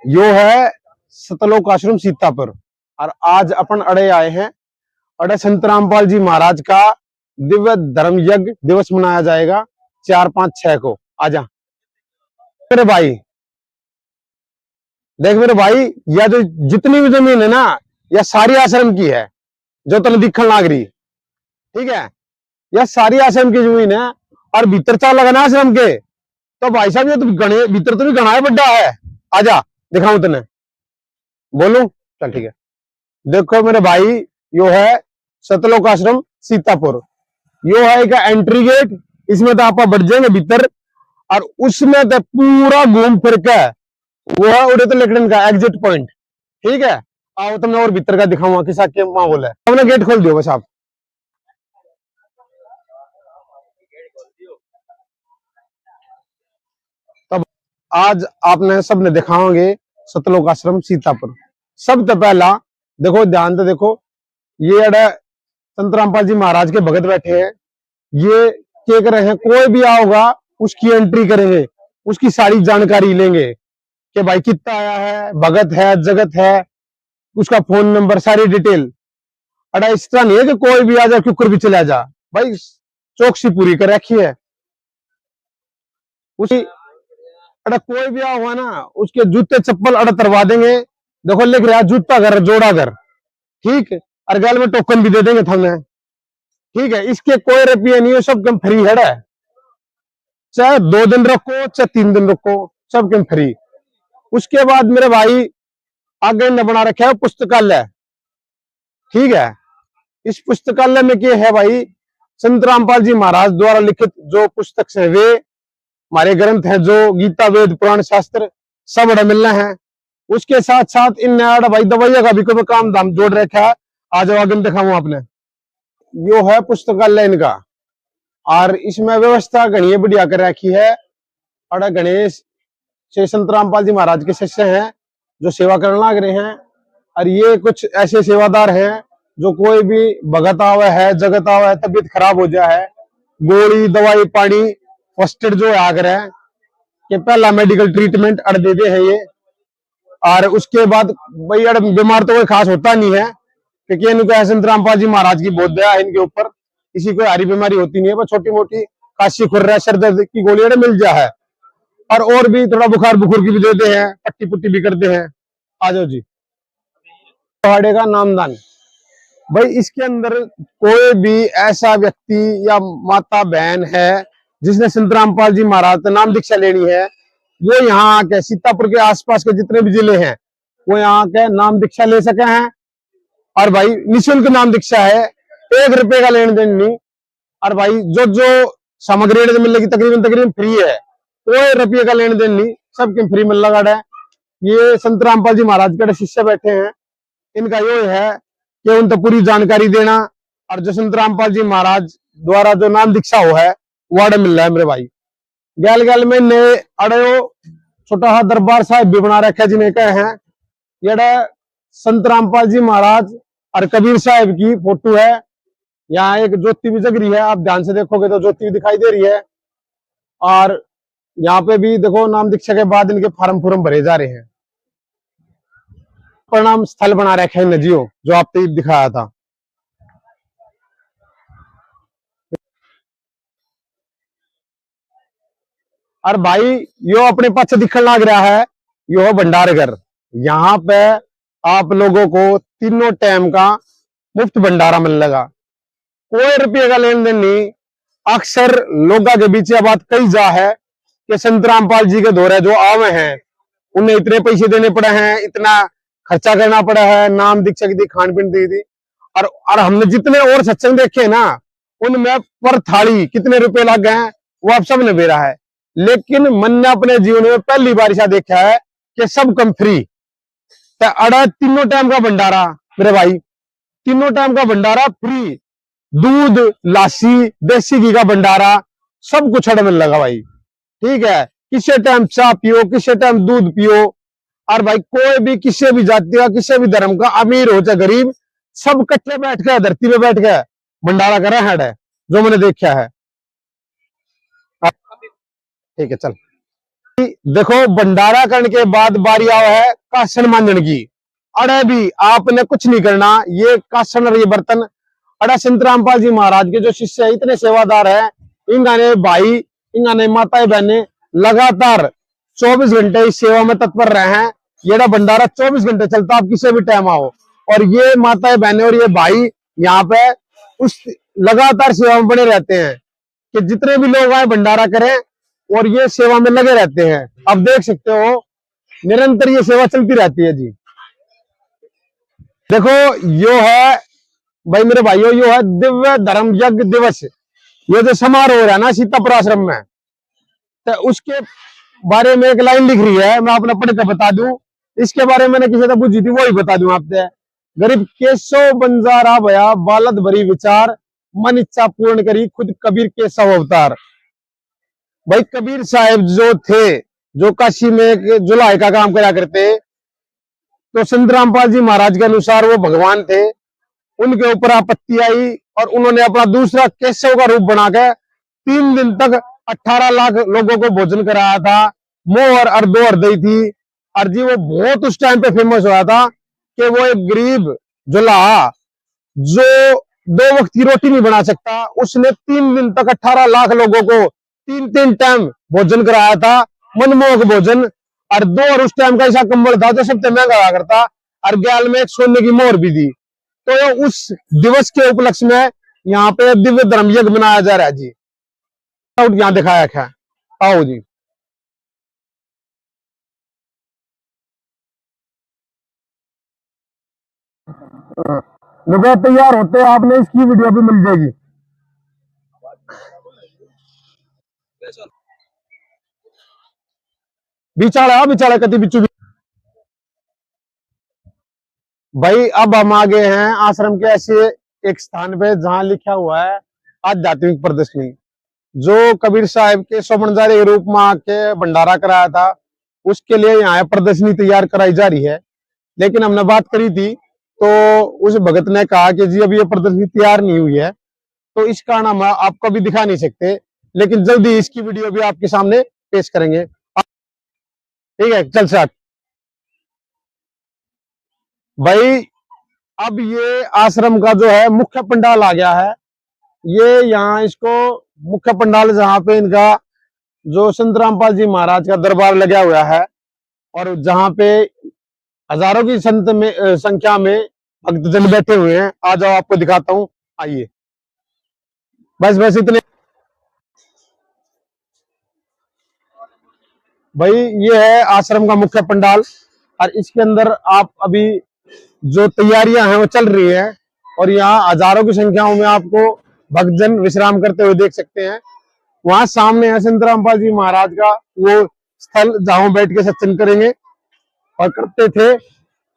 यो है सतलोक आश्रम सीतापुर। और आज अपन अड़े आए हैं, अड़े संत रामपाल जी महाराज का दिव्य धर्म यज्ञ दिवस मनाया जाएगा 4, 5, 6 को। आजा मेरे भाई, देख मेरे भाई, यह जो जितनी भी जमीन है ना, यह सारी आश्रम की है, जो तने दिखन लाग रही। ठीक है, यह सारी आश्रम की जमीन है। और भीतर चाल लगाना आश्रम के, तो भाई साहब ये तो गणे भीतर तो भी गणा है, बड्डा है। आजा दिखाऊं तने, बोलूं? चल ठीक है। देखो मेरे भाई, यो है सतलोक आश्रम सीतापुर। यो है एक एंट्री गेट, इसमें तो आप बढ़ जाएंगे भीतर, और उसमें तो पूरा घूम फिर के वो है उड़े तो लेकिन का एग्जिट पॉइंट। ठीक है, आओ तुमने और भीतर का दिखाऊंगा किसा के माहौल है। हमने गेट खोल दियो बस आप। तब आज आपने सबने दिखाओगे सतलोक आश्रम सीतापुर। सबसे पहला देखो, ध्यान से देखो, ये अड़े संत रामपाल जी महाराज के भगत बैठे हैं। ये क्या कर रहे हैं, कोई भी आओगा उसकी एंट्री करेंगे, उसकी सारी जानकारी लेंगे कि भाई कितना आया है, भगत है, जगत है, उसका फोन नंबर, सारी डिटेल। अड़ा इस तरह नहीं है कि कोई भी आ जाए क्यों भी चला जा, भाई चौकसी पूरी कर रखी है उसी। अड़ा कोई भी आ हुआ ना, उसके जूते चप्पल अड़ा तरवा देंगे। देखो लिख रहा जूता घर जोड़ा घर। ठीक, और गैल में टोकन भी दे देंगे थमने। ठीक है, इसके कोई रुपये नहीं है, सब कम फ्री है। चाहे 2 दिन रखो चाहे 3 दिन रखो, सब कम फ्री। उसके बाद मेरे भाई आगे ने बना रखा है पुस्तकालय। ठीक है, इस पुस्तकालय में क्या है भाई, संत रामपाल जी महाराज द्वारा लिखित जो पुस्तक से वे हमारे ग्रंथ हैं, जो गीता, वेद, पुराण, शास्त्र सब अड़ा मिलना है। उसके साथ साथ इन नया भाई दवाइया का भी कोई काम धाम जोड़ रखा है। आज आगे दिखाऊं आपने, यो है पुस्तकालय इनका। और इसमें व्यवस्था घनी बढ़िया कर रखी है। और गणेश श्री संत रामपाल जी महाराज के शिष्य हैं जो सेवा करने लग रहे हैं। और ये कुछ ऐसे सेवादार हैं जो कोई भी भगत आवा है, जगत आवा है, तबीयत खराब हो जाए है, गोली दवाई पानी फर्स्ट एड जो है आगर है कि पहला मेडिकल ट्रीटमेंट अड़ देते हैं ये। और उसके बाद भाई अड़ बीमार तो कोई खास होता नहीं है, क्योंकि इनको संत रामपाल जी महाराज की बहुत दया है इनके ऊपर। किसी को हरी बीमारी होती नहीं है, बस छोटी मोटी खांसी खुर्रा सर दर्द की गोली अड़ मिल जा है। और भी थोड़ा बुखार बुखार की भी देते हैं, पट्टी पुट्टी भी करते हैं। आ जाओ जी। पहाड़े का नामदान भाई, इसके अंदर कोई भी ऐसा व्यक्ति या माता बहन है जिसने संत रामपाल जी महाराज से नाम दीक्षा लेनी है, वो यहाँ आके सीतापुर के आसपास के जितने भी जिले हैं वो यहाँ आके नाम दीक्षा ले सके हैं। और भाई निःशुल्क नाम दीक्षा है, 1 रुपए का लेन देन नहीं। और भाई जो जो सामग्री मिलेगी तकरीबन फ्री है, कोई रुपये का लेन देन नहीं, सबके फ्री मिल लगा है। ये संत रामपाल जी महाराज के शिष्य बैठे हैं, इनका ये है कि उन तो पूरी जानकारी देना। और जो संत रामपाल जी महाराज द्वारा जो नाम दीक्षा हो है वो अड़े मिल रहा है मेरे भाई। गैल गैल में ने अड़े छोटा सा दरबार साहिब भी बना रखा है, जिन्हें कहे हैं ये संत रामपाल जी महाराज और कबीर साहिब की फोटो है। यहाँ एक ज्योति भी जग रही है, आप ध्यान से देखोगे तो ज्योति भी दिखाई दे रही है। और यहाँ पे भी देखो नाम दीक्षा के बाद इनके फार्म फूरम भरे जा रहे हैं। प्रणाम स्थल बना रखे हैं नजियों, जो आपने दिखाया था। और भाई यो अपने पास दिखने लग रहा है, यो भंडार घर। यहाँ पे आप लोगों को तीनों टाइम का मुफ्त भंडारा मिलेगा, कोई रुपये का लेन देन नहीं। अक्सर लोगों के बीच यह बात कही जा है कि संत रामपाल जी के दौरे जो आवे हैं उन्हें इतने पैसे देने पड़े हैं, इतना खर्चा करना पड़ा है, नाम दीक्षा की थी, खान पीन दी थी। और हमने जितने और सत्संग देखे ना, उनमें पर थाली कितने रुपए लग गए हैं वो आप सबने बेरा है। लेकिन मन ने अपने जीवन में पहली बार ऐसा देखा है कि सब कम फ्री। अड़ा तीनों टाइम का भंडारा मेरे भाई, तीनों टाइम का भंडारा फ्री। दूध, लासी, देसी घी का भंडारा, सब कुछ अड़ मिल लगा भाई। ठीक है, किसी टाइम चाय पियो, किसी टाइम दूध पियो। और भाई कोई भी किसी भी जाति का, किसी भी धर्म का, अमीर हो चाहे गरीब, सब कट्टे बैठ के धरती पे बैठ के भंडारा करे है, जो मैंने देखा है। ठीक है चल। देखो भंडारा करने के बाद बारी आओ है कासन मांजन की। अड़े भी आपने कुछ नहीं करना, ये कासन और ये बर्तन अड़ा संत रामपाल जी महाराज के जो शिष्य है इतने सेवादार है, इन्होंने भाई इन्होंने माताएं बहने लगातार 24 घंटे इस सेवा में तत्पर रहे हैं। ये भंडारा 24 घंटे चलता, आप किसी भी टाइम आओ। और ये माताएं बहने और ये भाई यहाँ पे उस लगातार सेवा में बने रहते हैं कि जितने भी लोग आए भंडारा करें, और ये सेवा में लगे रहते हैं। अब देख सकते हो निरंतर ये सेवा चलती रहती है जी। देखो यो है भाई मेरे भाइयों, यो है दिव्य धर्म यज्ञ दिवस। ये जो समारोह हो रहा है ना सीतापुर आश्रम में, तो उसके बारे में एक लाइन लिख रही है, मैं अपना पढ़ के बता दूं। इसके बारे में मैंने किसी से पूछी थी, वो ही बता दूं आपसे। गरीब केशव बंजारा भया बालद भरी विचार, मन इच्छा पूर्ण करी खुद कबीर केशव अवतार। भाई कबीर साहब जो थे, जो काशी में जुलाई का काम करा करते, तो संत रामपाल जी महाराज के अनुसार वो भगवान थे। उनके ऊपर आपत्ति आई और उन्होंने अपना दूसरा केशव का रूप बनाकर 3 दिन तक 18 लाख लोगों को भोजन कराया था। मोहर और 2 हृदय थी। और जी वो बहुत उस टाइम पे फेमस हुआ था कि वो एक गरीब जुलाहा जो 2 वक्त की रोटी नहीं बना सकता, उसने 3 दिन तक 18 लाख लोगों को 3-3 टाइम भोजन कराया था, मनमोहक भोजन। और 2 और उस टाइम का ऐसा कंबल था जो सबसे महंगा हुआ करता, और ग्याल में एक सोने की मोहर भी दी। तो उस दिवस के उपलक्ष्य में यहाँ पे दिव्य धर्म यज्ञ मनाया जा रहा है जी। यहाँ दिखाया है, आओ जी। लोग तैयार होते हैं, आपने इसकी वीडियो भी मिल जाएगी। बिचाड़ा कति बिचू। भाई अब हम आ गए हैं आश्रम के ऐसे एक स्थान पे जहां लिखा हुआ है आध्यात्मिक प्रदर्शनी। जो कबीर साहब के स्वमनजारे के रूप में आके भंडारा कराया था, उसके लिए यहाँ प्रदर्शनी तैयार कराई जा रही है। लेकिन हमने बात करी थी तो उस भगत ने कहा कि जी अभी ये प्रदर्शनी तैयार नहीं हुई है, तो इस कारण हम आपको भी दिखा नहीं सकते, लेकिन जल्दी इसकी वीडियो भी आपके सामने पेश करेंगे। ठीक है, चल स्टार्ट। भाई अब ये आश्रम का जो है मुख्य पंडाल आ गया है। ये यहाँ इसको मुख्य पंडाल जहाँ पे इनका जो संत रामपाल जी महाराज का दरबार लगा हुआ है, और जहाँ पे हजारों की संख्या में भक्तजन बैठे हुए हैं। आ जाओ आपको दिखाता हूँ, आइए। बस इतने। भाई ये है आश्रम का मुख्य पंडाल, और इसके अंदर आप अभी जो तैयारियां हैं वो चल रही है, और यहाँ हजारों की संख्याओं में आपको भक्तजन विश्राम करते हुए देख सकते हैं। वहां सामने है संत रामपाल जी महाराज का वो स्थल जहां बैठ के सत्संग करेंगे और करते थे,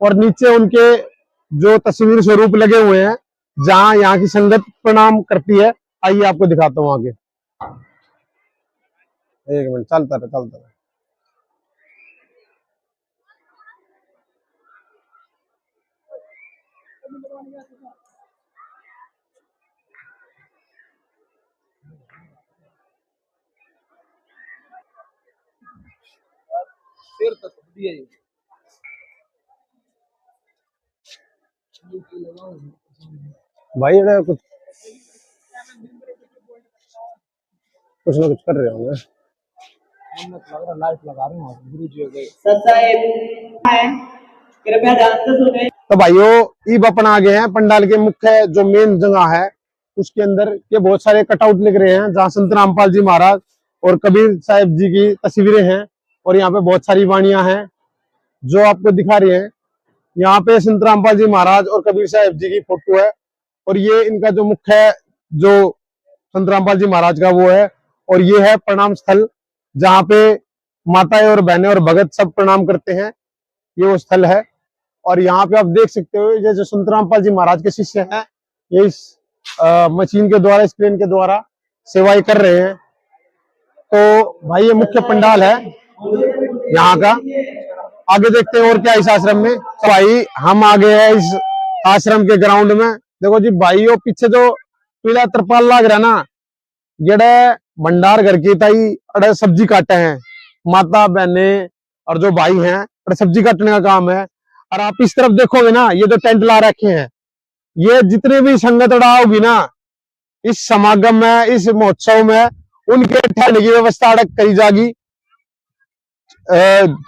और नीचे उनके जो तस्वीर स्वरूप लगे हुए हैं जहां यहाँ की संगत प्रणाम करती है। आइए आपको दिखाता हूँ आगे। एक मिनट, चलता रहे। भाई कुछ ना कुछ कर रहे होंगे। लाइट लगा रहे हैं गुरु जी। कृपया ध्यान से सुने। तो भाइयों ईब अपन आ गए हैं पंडाल के मुख्य जो मेन जगह है, उसके अंदर के बहुत सारे कटआउट लिख रहे हैं जहाँ संत रामपाल जी महाराज और कबीर साहब जी की तस्वीरें हैं, और यहाँ पे बहुत सारी वाणियां हैं जो आपको दिखा रही हैं। यहाँ पे संत रामपाल जी महाराज और कबीर साहब जी की फोटो है, और ये इनका जो मुख्य जो संत रामपाल जी महाराज का वो है, और ये है प्रणाम स्थल जहाँ पे माताएं और बहनें और भगत सब प्रणाम करते हैं। ये वो स्थल है, और यहाँ पे आप देख सकते हो ये जो संत रामपाल जी महाराज के शिष्य हैं, ये इस मशीन के द्वारा, स्क्रीन के द्वारा सेवाएं कर रहे हैं। तो भाई ये मुख्य पंडाल है यहाँ का। आगे देखते हैं और क्या इस आश्रम में। तो भाई हम आ गए हैं इस आश्रम के ग्राउंड में। देखो जी भाइयों, पीछे जो पीला तरपाल लग रहा है ना, जेड़े भंडार घर की ताई अड़े सब्जी काटे हैं, माता बहने और जो भाई हैं और सब्जी काटने का काम है। और आप इस तरफ देखोगे ना, ये जो टेंट ला रखे हैं, ये जितने भी संगत होगी ना इस समागम में, इस महोत्सव में, उनके ठहरने की व्यवस्था अड़क करी जाएगी।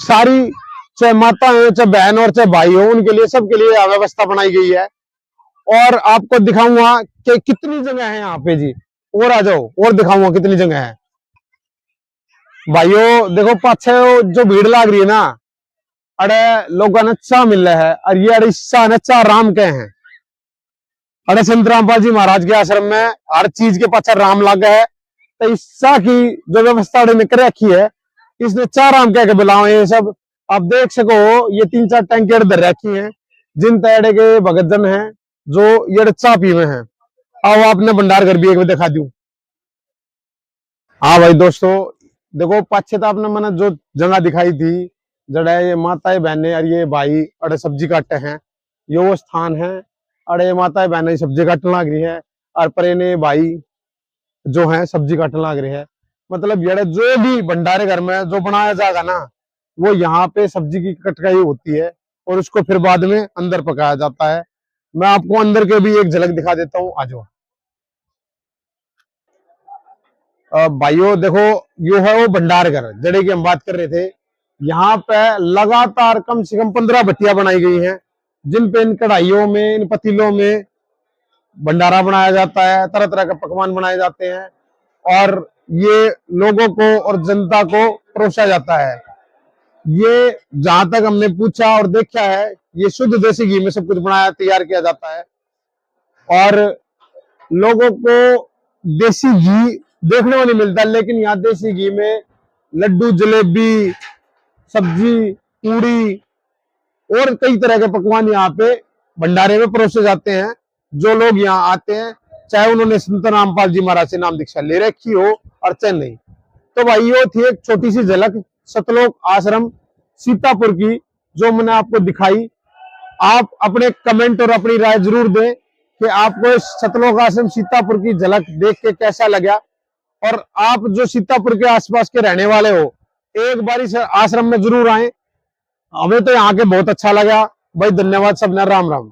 सारी, चाहे माता हो, चाहे बहन और चाहे भाई हो, उनके लिए, सबके लिए व्यवस्था बनाई गई है। और आपको दिखाऊंगा कि कितनी जगह है यहाँ पे जी। और आ जाओ, और दिखाऊंगा कितनी जगह है भाइयों। देखो पाछे जो भीड़ लाग रही है ना, अरे लोगों ने चाह मिल रहा है, और ये अड़े चाह ने चाह राम के हैं। अरे संत रामपाल जी महाराज के आश्रम में हर चीज के पाछे राम लागा है। तो इस चाह की जो व्यवस्था ने कर रखी है, इसने चाह राम कह के बुलाओ। ये सब आप देख सको, ये 3-4 टैंकर धर रखी हैं, जिन तैड़े के भगत जन है जो ये चाह पीवे हैं। आओ आपने भंडार घर भी एक बार दिखा दूं। हाँ भाई दोस्तों, देखो पाछे तो आपने मैंने जो जगह दिखाई थी, जड़ा ये माताएं बहने और ये भाई अड़े सब्जी काटे हैं, ये वो स्थान है। अड़े माताएं बहने सब्जी काटने लग रही है, और परेने भाई जो है सब्जी काटने लग रही है। मतलब ये जो भी भंडारे घर में जो बनाया जाएगा ना, वो यहाँ पे सब्जी की कटकाई होती है, और उसको फिर बाद में अंदर पकाया जाता है। मैं आपको अंदर के भी एक झलक दिखा देता हूँ, आ जाओ। भाइयों देखो, यो है वो भंडार घर जड़े की हम बात कर रहे थे। यहाँ पे लगातार कम से कम 15 भट्टियां बनाई गई हैं, जिन पे इन कढ़ाइयों में, इन पतीलों में भंडारा बनाया जाता है, तरह तरह के पकवान बनाए जाते हैं, और ये लोगों को और जनता को परोसा जाता है। ये जहां तक हमने पूछा और देखा है, ये शुद्ध देसी घी में सब कुछ बनाया तैयार किया जाता है। और लोगों को देसी घी देखने को नहीं मिलता, लेकिन यहाँ देसी घी में लड्डू, जलेबी, सब्जी, पूड़ी और कई तरह के पकवान यहाँ पे भंडारे में परोसे जाते हैं। जो लोग यहाँ आते हैं, चाहे उन्होंने संत रामपाल जी महाराज से नाम दीक्षा ले रखी हो और चाहे नहीं। तो भाई ये थी एक छोटी सी झलक सतलोक आश्रम सीतापुर की, जो मैंने आपको दिखाई। आप अपने कमेंट और अपनी राय जरूर दें कि आपको सतलोक आश्रम सीतापुर की झलक देख के कैसा लगा। और आप जो सीतापुर के आसपास के रहने वाले हो, एक बार इस आश्रम में जरूर आए। हमें तो यहाँ के बहुत अच्छा लगा भाई। धन्यवाद सबने, राम राम।